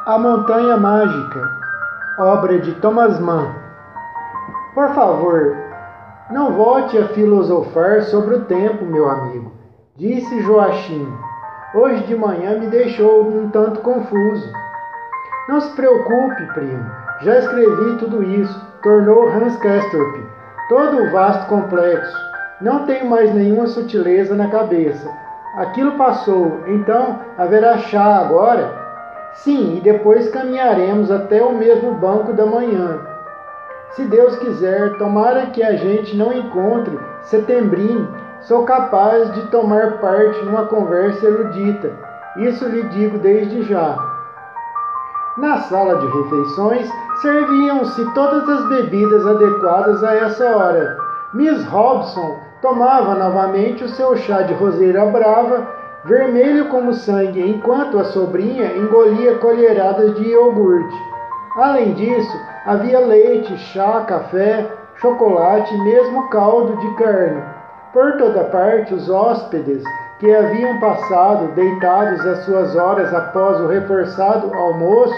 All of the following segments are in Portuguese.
A Montanha Mágica, obra de Thomas Mann. Por favor, não volte a filosofar sobre o tempo, meu amigo, disse Joachim. Hoje de manhã me deixou um tanto confuso. Não se preocupe, primo, já escrevi tudo isso, tornou Hans Castorp. Todo o vasto complexo. Não tenho mais nenhuma sutileza na cabeça. Aquilo passou, então haverá chá agora? Sim, e depois caminharemos até o mesmo banco da manhã. Se Deus quiser, tomara que a gente não encontre Setembrino. Sou capaz de tomar parte numa conversa erudita. Isso lhe digo desde já. Na sala de refeições, serviam-se todas as bebidas adequadas a essa hora. Miss Hobson tomava novamente o seu chá de roseira brava, vermelho como sangue, enquanto a sobrinha engolia colheradas de iogurte. Além disso, havia leite, chá, café, chocolate e mesmo caldo de carne. Por toda parte, os hóspedes, que haviam passado deitados às suas horas após o reforçado almoço,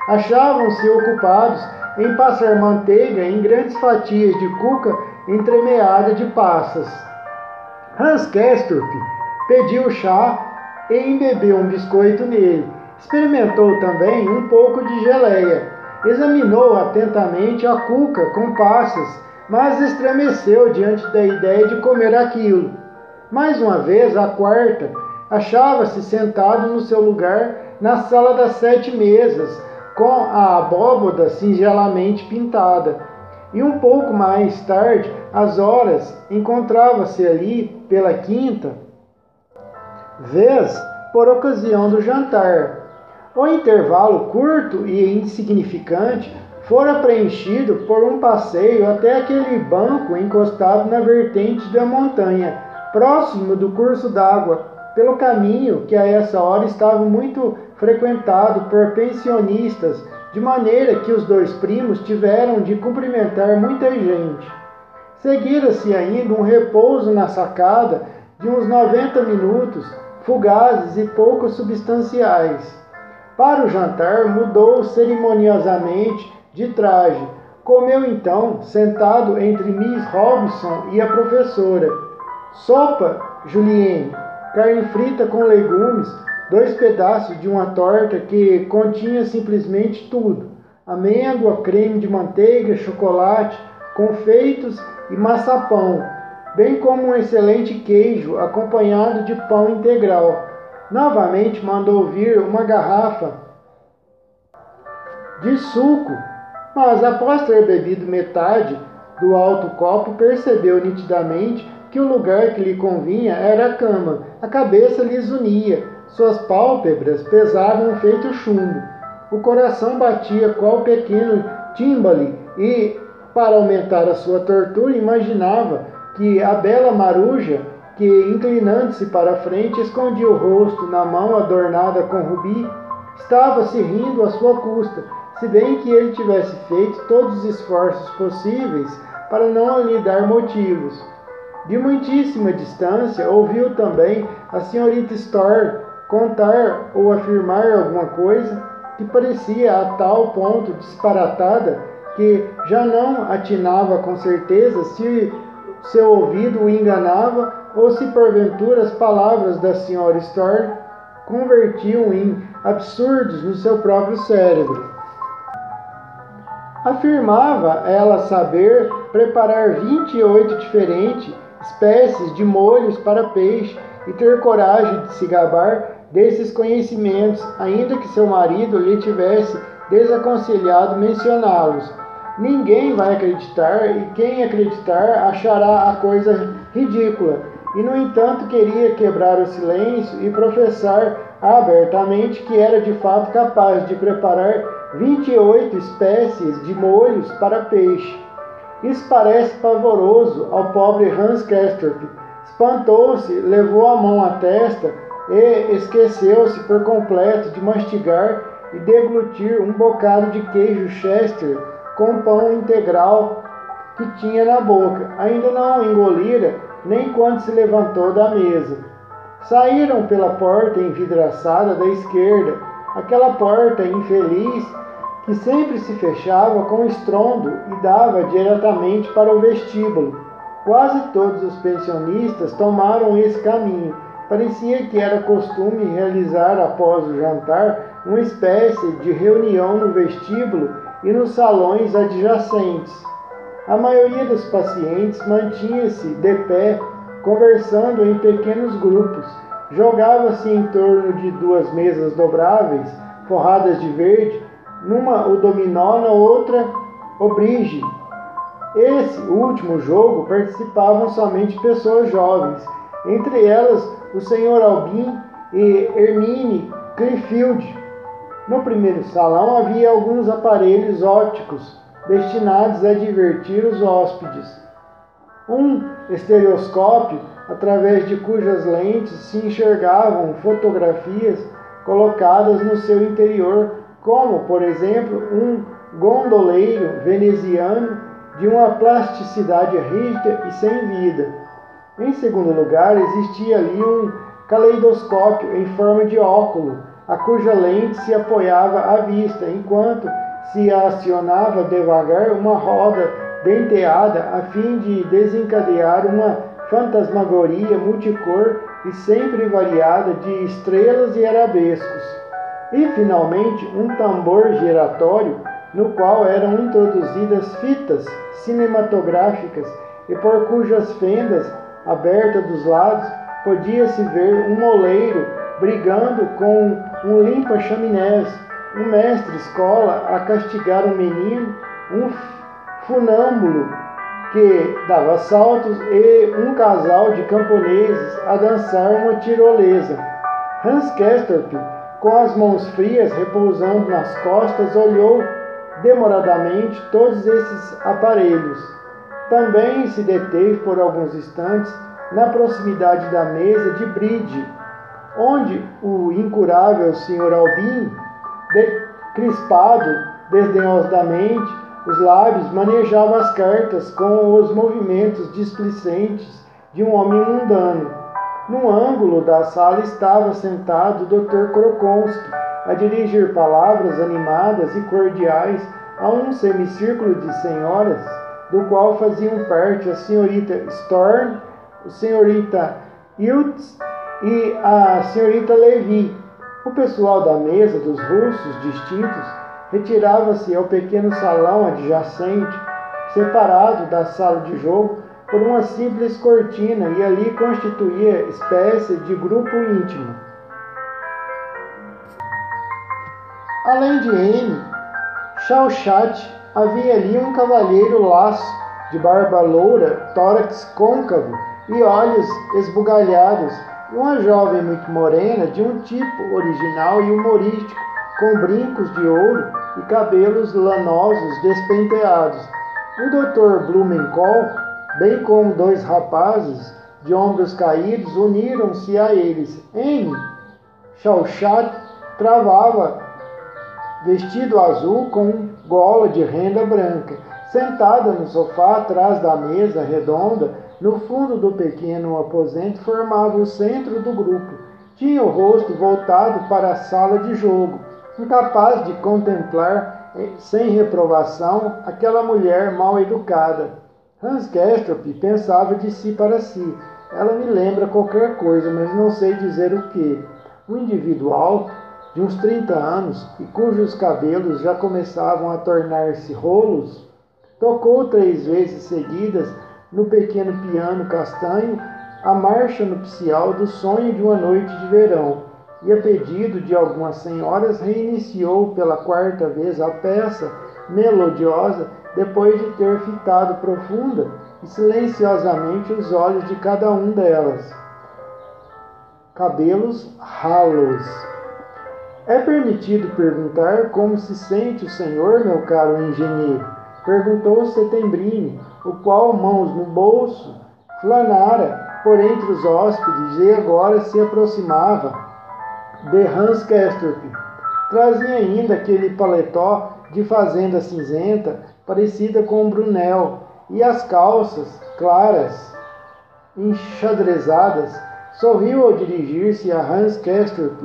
achavam-se ocupados em passar manteiga em grandes fatias de cuca entremeada de passas. Hans Castorp pediu chá e embebeu um biscoito nele. Experimentou também um pouco de geleia. Examinou atentamente a cuca com passas, mas estremeceu diante da ideia de comer aquilo. Mais uma vez, a quarta achava-se sentado no seu lugar na sala das 7 mesas, com a abóboda singelamente pintada. E um pouco mais tarde, às horas, encontrava-se ali, pela quinta vez, por ocasião do jantar. O intervalo curto e insignificante fora preenchido por um passeio até aquele banco encostado na vertente da montanha, próximo do curso d'água, pelo caminho que a essa hora estava muito frequentado por pensionistas, de maneira que os dois primos tiveram de cumprimentar muita gente. Seguira-se ainda um repouso na sacada de uns 90 minutos, fugazes e pouco substanciais. Para o jantar, mudou cerimoniosamente de traje. Comeu então, sentado entre Miss Robson e a professora. Sopa, Julienne, carne frita com legumes, 2 pedaços de uma torta que continha simplesmente tudo: amêndoa, creme de manteiga, chocolate, confeitos e maçapão, bem como um excelente queijo acompanhado de pão integral. Novamente mandou vir uma garrafa de suco, mas após ter bebido metade do alto copo, percebeu nitidamente que o lugar que lhe convinha era a cama. A cabeça lhes unia, suas pálpebras pesavam feito chumbo, o coração batia qual pequeno tímbale e, para aumentar a sua tortura, imaginava que a bela maruja, que, inclinando-se para a frente, escondia o rosto na mão adornada com rubi, estava se rindo à sua custa, se bem que ele tivesse feito todos os esforços possíveis para não lhe dar motivos. De muitíssima distância, ouviu também a senhorita Storr contar ou afirmar alguma coisa que parecia a tal ponto disparatada que já não atinava com certeza se seu ouvido o enganava ou se porventura as palavras da senhora Storr convertiam em absurdos no seu próprio cérebro. Afirmava ela saber preparar 28 diferentes espécies de molhos para peixe e ter coragem de se gabar desses conhecimentos, ainda que seu marido lhe tivesse desaconselhado mencioná-los. Ninguém vai acreditar, e quem acreditar achará a coisa ridícula. E, no entanto, queria quebrar o silêncio e professar abertamente que era de fato capaz de preparar 28 espécies de molhos para peixe. Isso parece pavoroso ao pobre Hans Castorp. Espantou-se, levou a mão à testa e esqueceu-se por completo de mastigar e deglutir um bocado de queijo Chester com pão integral que tinha na boca. Ainda não engolira nem quando se levantou da mesa. Saíram pela porta envidraçada da esquerda, aquela porta infeliz que sempre se fechava com estrondo e dava diretamente para o vestíbulo. Quase todos os pensionistas tomaram esse caminho. Parecia que era costume realizar após o jantar uma espécie de reunião no vestíbulo e nos salões adjacentes. A maioria dos pacientes mantinha-se de pé, conversando em pequenos grupos. Jogava-se em torno de duas mesas dobráveis, forradas de verde, numa o dominó, na outra o brige. Esse último jogo participavam somente pessoas jovens, entre elas o Sr. Albin e Hermine Clifford. No primeiro salão havia alguns aparelhos ópticos destinados a divertir os hóspedes. Um estereoscópio, através de cujas lentes se enxergavam fotografias colocadas no seu interior, como, por exemplo, um gondoleiro veneziano de uma plasticidade rígida e sem vida. Em segundo lugar, existia ali um caleidoscópio em forma de óculo, a cuja lente se apoiava à vista, enquanto se acionava devagar uma roda denteada a fim de desencadear uma fantasmagoria multicor e sempre variada de estrelas e arabescos. E, finalmente, um tambor giratório no qual eram introduzidas fitas cinematográficas e por cujas fendas abertas dos lados podia-se ver um moleiro brigando com um limpa-chaminés, um mestre-escola a castigar um menino, um funâmbulo que dava saltos e um casal de camponeses a dançar uma tirolesa. Hans Castorp, com as mãos frias repousando nas costas, olhou demoradamente todos esses aparelhos. Também se deteve por alguns instantes na proximidade da mesa de bridge, onde o incurável Sr. Albin, crispado desdenhosamente os lábios, manejava as cartas com os movimentos displicentes de um homem mundano. Num ângulo da sala estava sentado o Dr. Krokowski, a dirigir palavras animadas e cordiais a um semicírculo de senhoras, do qual faziam parte a senhorita Storm, a senhorita Iltz e a senhorita Levi. O pessoal da mesa dos russos distintos retirava-se ao pequeno salão adjacente, separado da sala de jogo por uma simples cortina, e ali constituía espécie de grupo íntimo. Além de M. Chauchat, havia ali um cavalheiro laço, de barba loura, tórax côncavo e olhos esbugalhados, e uma jovem muito morena, de um tipo original e humorístico, com brincos de ouro e cabelos lanosos despenteados. O Dr. Blumenkohl, bem como dois rapazes de ombros caídos, uniram-se a eles. M. Chauchat travava vestido azul com gola de renda branca, sentada no sofá atrás da mesa redonda, no fundo do pequeno aposento, formava o centro do grupo. Tinha o rosto voltado para a sala de jogo, incapaz de contemplar sem reprovação aquela mulher mal educada. Hans Castorp pensava de si para si: ela me lembra qualquer coisa, mas não sei dizer o que. Um indivíduo alto, de uns 30 anos, e cujos cabelos já começavam a tornar-se rolos, tocou 3 vezes seguidas no pequeno piano castanho a marcha nupcial do sonho de uma noite de verão, e a pedido de algumas senhoras reiniciou pela 4ª vez a peça melodiosa, depois de ter fitado profunda e silenciosamente os olhos de cada um delas. Cabelos ralos. É permitido perguntar como se sente o senhor, meu caro engenheiro? Perguntou Settembrini, o qual, mãos no bolso, flanara por entre os hóspedes e agora se aproximava de Hans Castorp. Trazia ainda aquele paletó de fazenda cinzenta, parecida com um Brunel, e as calças claras, enxadrezadas. Sorriu ao dirigir-se a Hans Castorp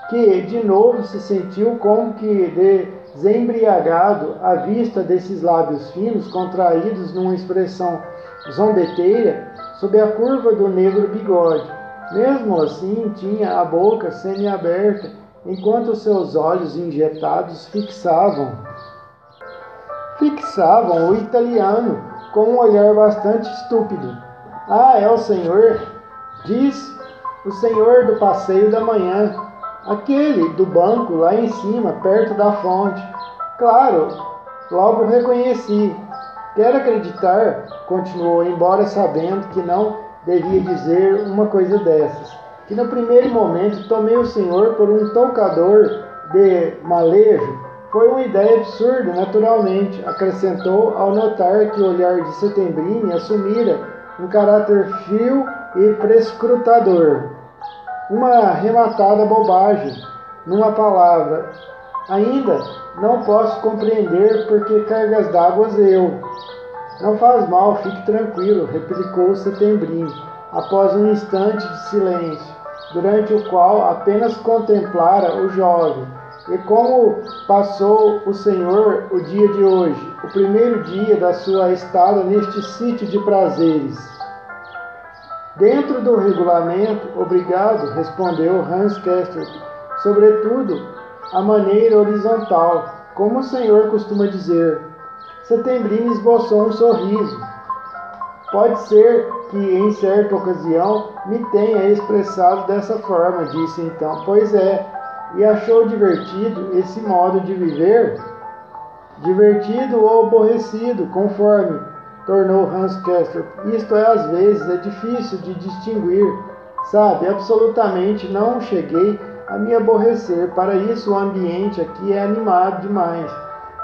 que de novo se sentiu como que desembriagado à vista desses lábios finos, contraídos numa expressão zombeteira, sob a curva do negro bigode. Mesmo assim, tinha a boca semiaberta, enquanto seus olhos injetados fixavam o italiano com um olhar bastante estúpido. Ah, é o senhor? Diz o senhor do passeio da manhã, aquele do banco lá em cima, perto da fonte. Claro, logo reconheci. Quero acreditar, continuou, embora sabendo que não devia dizer uma coisa dessas, que no primeiro momento tomei o senhor por um toucador de malejo. Foi uma ideia absurda, naturalmente, acrescentou ao notar que o olhar de Settembrini assumira um caráter frio e prescrutador. Uma arrematada bobagem, numa palavra. Ainda não posso compreender por que cargas d'água eu. Não faz mal, fique tranquilo, replicou Settembrini, após um instante de silêncio, durante o qual apenas contemplara o jovem. E como passou o senhor o dia de hoje, o primeiro dia da sua estada neste sítio de prazeres? Dentro do regulamento, obrigado, respondeu Hans Castorp, sobretudo a maneira horizontal, como o senhor costuma dizer. Settembrini esboçou um sorriso. Pode ser que em certa ocasião me tenha expressado dessa forma, disse então. Pois é. E achou divertido esse modo de viver? Divertido ou aborrecido, conforme, tornou Hans Castorp. Isto é, às vezes, é difícil de distinguir. Sabe, absolutamente não cheguei a me aborrecer. Para isso, o ambiente aqui é animado demais.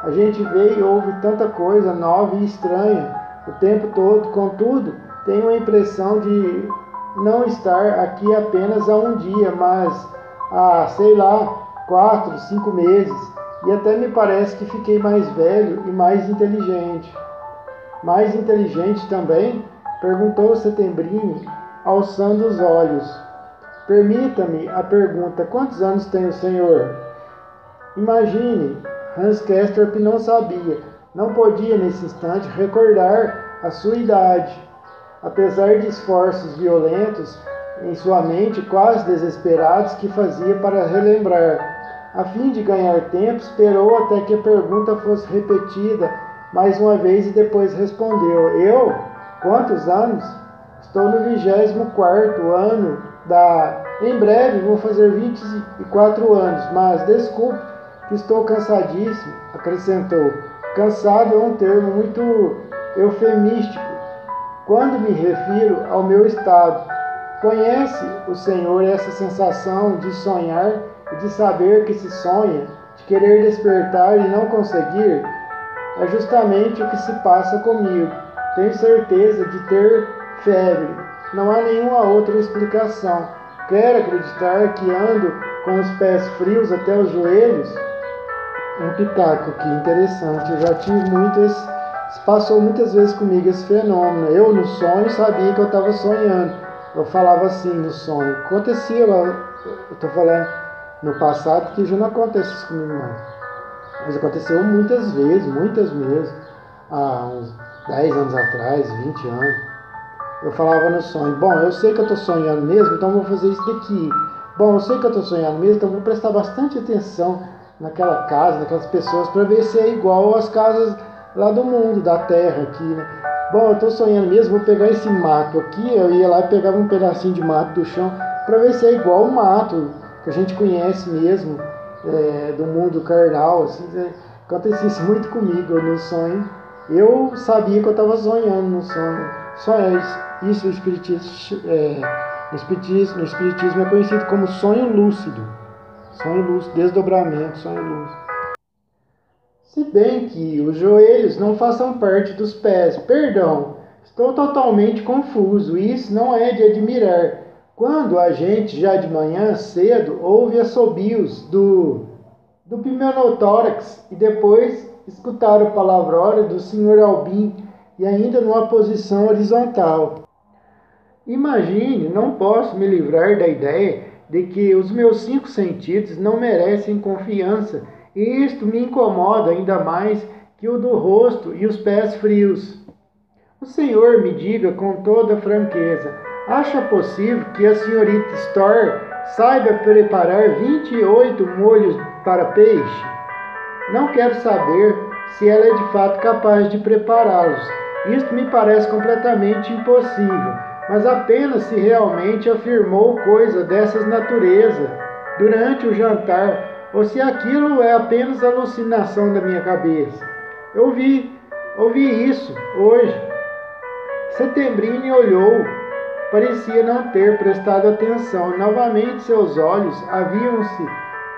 A gente vê e ouve tanta coisa nova e estranha o tempo todo. Contudo, tenho a impressão de não estar aqui apenas há um dia, mas há, sei lá, 4, 5 meses, e até me parece que fiquei mais velho e mais inteligente. Mais inteligente também? Perguntou Settembrini, alçando os olhos. Permita-me a pergunta, quantos anos tem o senhor? Imagine, Hans Castorp não sabia, não podia nesse instante recordar a sua idade. Apesar de esforços violentos, em sua mente quase desesperados que fazia para relembrar. A fim de ganhar tempo, esperou até que a pergunta fosse repetida mais uma vez e depois respondeu. Eu? Quantos anos? Estou no 24º ano da... Em breve vou fazer 24 anos, mas desculpe que estou cansadíssimo, acrescentou. Cansado é um termo muito eufemístico quando me refiro ao meu estado. Conhece o senhor essa sensação de sonhar e de saber que se sonha, de querer despertar e não conseguir? É justamente o que se passa comigo. Tenho certeza de ter febre. Não há nenhuma outra explicação. Quero acreditar que ando com os pés frios até os joelhos? Um pitaco, que interessante. Eu já tive passou muitas vezes comigo esse fenômeno. Eu, no sonho, sabia que eu estava sonhando. Eu falava assim no sonho. Acontecia lá, eu estou falando no passado, que já não acontece isso comigo mais. Mas aconteceu muitas vezes, há uns 10 anos atrás, 20 anos. Eu falava no sonho, bom, eu sei que eu estou sonhando mesmo, então vou fazer isso daqui. Bom, eu sei que eu estou sonhando mesmo, então vou prestar bastante atenção naquela casa, naquelas pessoas, para ver se é igual às casas lá do mundo, da terra aqui, né? Bom, eu estou sonhando mesmo, vou pegar esse mato aqui, eu ia lá e pegava um pedacinho de mato do chão para ver se é igual o mato que a gente conhece mesmo, do mundo carnal, assim, acontecia isso muito comigo no sonho. Eu sabia que eu estava sonhando no sonho. Isso no espiritismo é conhecido como sonho lúcido, desdobramento, sonho lúcido. Se bem que os joelhos não façam parte dos pés. Perdão, estou totalmente confuso. Isso não é de admirar. Quando a gente, já de manhã cedo, ouve assobios do pneumotórax e depois escutar o palavrório do Sr. Albin e ainda numa posição horizontal. Imagine, não posso me livrar da ideia de que os meus 5 sentidos não merecem confiança, e isto me incomoda ainda mais que o do rosto e os pés frios. O senhor me diga com toda franqueza, acha possível que a senhorita Storr saiba preparar 28 molhos para peixe? Não quero saber se ela é de fato capaz de prepará-los. Isto me parece completamente impossível, mas apenas se realmente afirmou coisa dessas natureza durante o jantar, ou se aquilo é apenas alucinação da minha cabeça. Eu ouvi isso hoje. Settembrini olhou. Parecia não ter prestado atenção, e novamente seus olhos haviam-se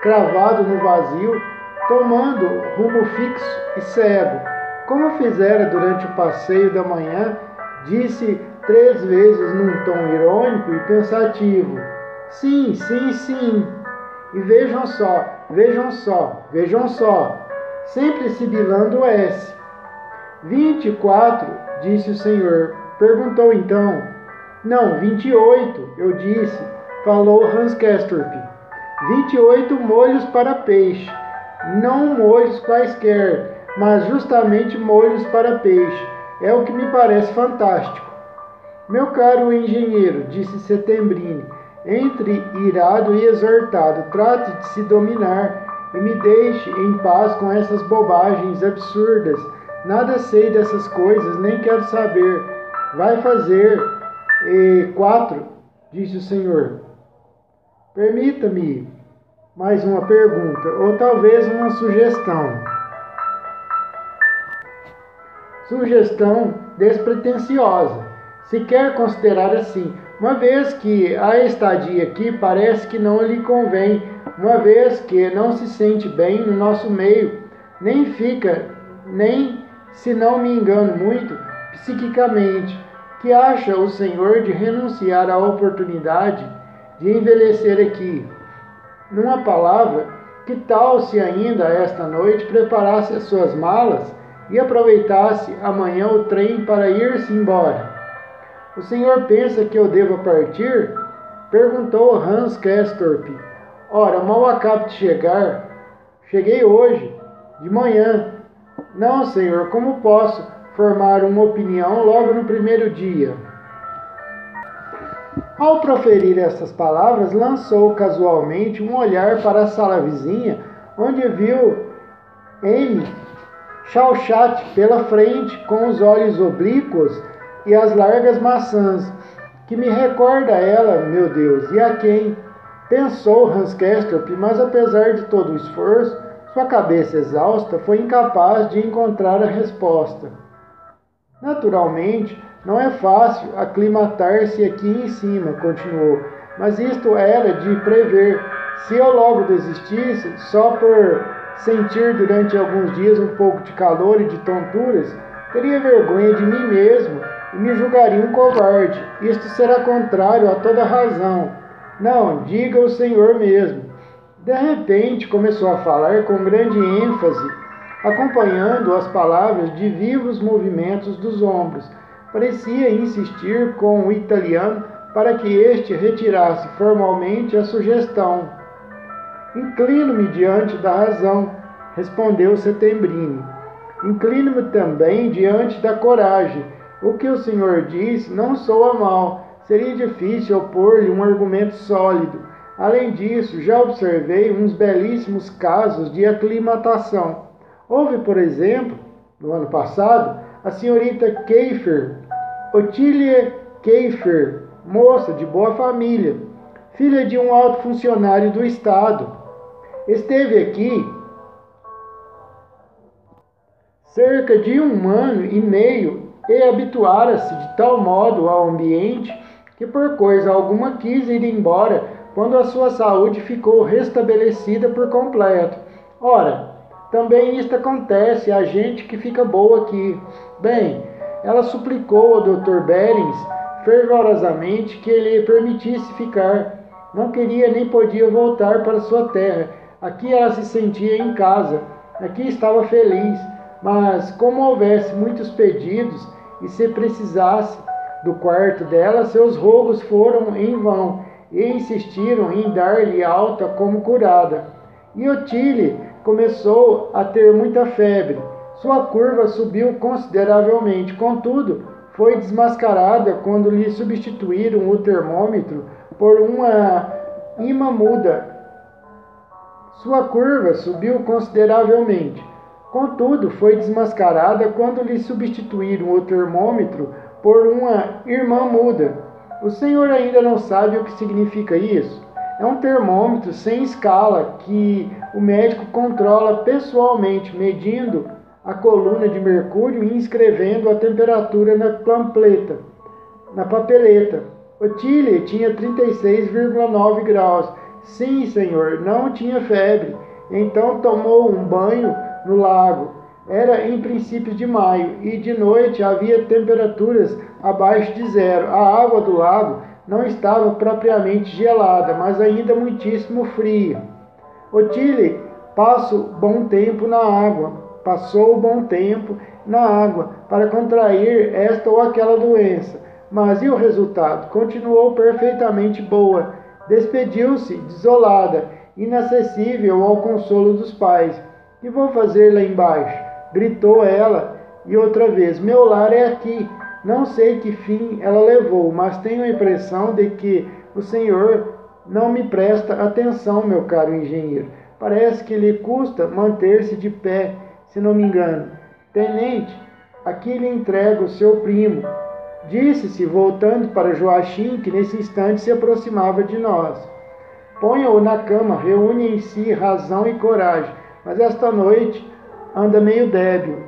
cravado no vazio, tomando rumo fixo e cego. Como fizera durante o passeio da manhã, disse 3 vezes num tom irônico e pensativo: sim, sim, sim. E vejam só, vejam só, vejam só, sempre sibilando o S. 24, disse o senhor. Perguntou então. Não, 28, eu disse, falou Hans Castorp. 28 molhos para peixe. Não molhos quaisquer, mas justamente molhos para peixe. É o que me parece fantástico. Meu caro engenheiro, disse Settembrini, entre irado e exortado, trate de se dominar e me deixe em paz com essas bobagens absurdas. Nada sei dessas coisas, nem quero saber. Vai fazer 4, disse o senhor. Permita-me mais uma pergunta, ou talvez uma sugestão. Sugestão despretensiosa, se quer considerar assim, uma vez que a estadia aqui parece que não lhe convém, uma vez que não se sente bem no nosso meio, nem fica, nem, se não me engano muito, psiquicamente. Que acha o senhor de renunciar à oportunidade de envelhecer aqui? Numa palavra, que tal se ainda esta noite preparasse as suas malas e aproveitasse amanhã o trem para ir-se embora? O senhor pensa que eu devo partir? Perguntou Hans Castorp. Ora, mal acabo de chegar. Cheguei hoje, de manhã. Não, senhor, como posso formar uma opinião logo no primeiro dia? Ao proferir essas palavras, lançou casualmente um olhar para a sala vizinha, onde viu M. Chauchat pela frente, com os olhos oblíquos e as largas maçãs. Que me recorda ela, meu Deus, e a quem? Pensou Hans Castorp, mas apesar de todo o esforço, sua cabeça exausta foi incapaz de encontrar a resposta. Naturalmente, não é fácil aclimatar-se aqui em cima, continuou, mas isto era de prever. Se eu logo desistisse, só por sentir durante alguns dias um pouco de calor e de tonturas, teria vergonha de mim mesmo e me julgaria um covarde. Isto será contrário a toda razão. Não, diga o senhor mesmo. De repente começou a falar com grande ênfase, acompanhando as palavras de vivos movimentos dos ombros. Parecia insistir com o italiano para que este retirasse formalmente a sugestão. Inclino-me diante da razão, respondeu Settembrini. Inclino-me também diante da coragem. O que o senhor diz não soa mal. Seria difícil opor-lhe um argumento sólido. Além disso, já observei uns belíssimos casos de aclimatação. Houve, por exemplo, no ano passado, a senhorita Keifer, Ottilie Keifer, moça de boa família, filha de um alto funcionário do Estado. Esteve aqui cerca de 1 ano e meio e habituara-se de tal modo ao ambiente que por coisa alguma quis ir embora quando a sua saúde ficou restabelecida por completo. Ora, também isto acontece a gente que fica boa aqui. Bem, ela suplicou ao Dr. Berens fervorosamente que ele permitisse ficar. Não queria nem podia voltar para sua terra. Aqui ela se sentia em casa. Aqui estava feliz. Mas como houvesse muitos pedidos e se precisasse do quarto dela, seus rogos foram em vão. e insistiram em dar-lhe alta como curada. E Otile começou a ter muita febre. Sua curva subiu consideravelmente, contudo, foi desmascarada quando lhe substituíram o termômetro por uma imã muda. Sua curva subiu consideravelmente. Contudo, foi desmascarada quando lhe substituíram o termômetro por uma irmã muda. O senhor ainda não sabe o que significa isso? É um termômetro sem escala que o médico controla pessoalmente, medindo a coluna de mercúrio e inscrevendo a temperatura na papeleta. Otile tinha 36,9 graus. Sim, senhor, não tinha febre. Então tomou um banho no lago. Era em princípios de maio e de noite havia temperaturas abaixo de zero. A água do lago não estava propriamente gelada, mas ainda muitíssimo fria. Otile passou bom tempo na água para contrair esta ou aquela doença. Mas e o resultado? Continuou perfeitamente boa. Despediu-se desolada, inacessível ao consolo dos pais. Que vou fazer lá embaixo? Gritou ela, e outra vez, meu lar é aqui. Não sei que fim ela levou, mas tenho a impressão de que o senhor não me presta atenção, meu caro engenheiro. Parece que lhe custa manter-se de pé, se não me engano. Tenente, aqui lhe entrego o seu primo, disse-se, voltando para Joachim, que nesse instante se aproximava de nós. Ponha-o na cama, reúne em si razão e coragem, mas esta noite anda meio débil.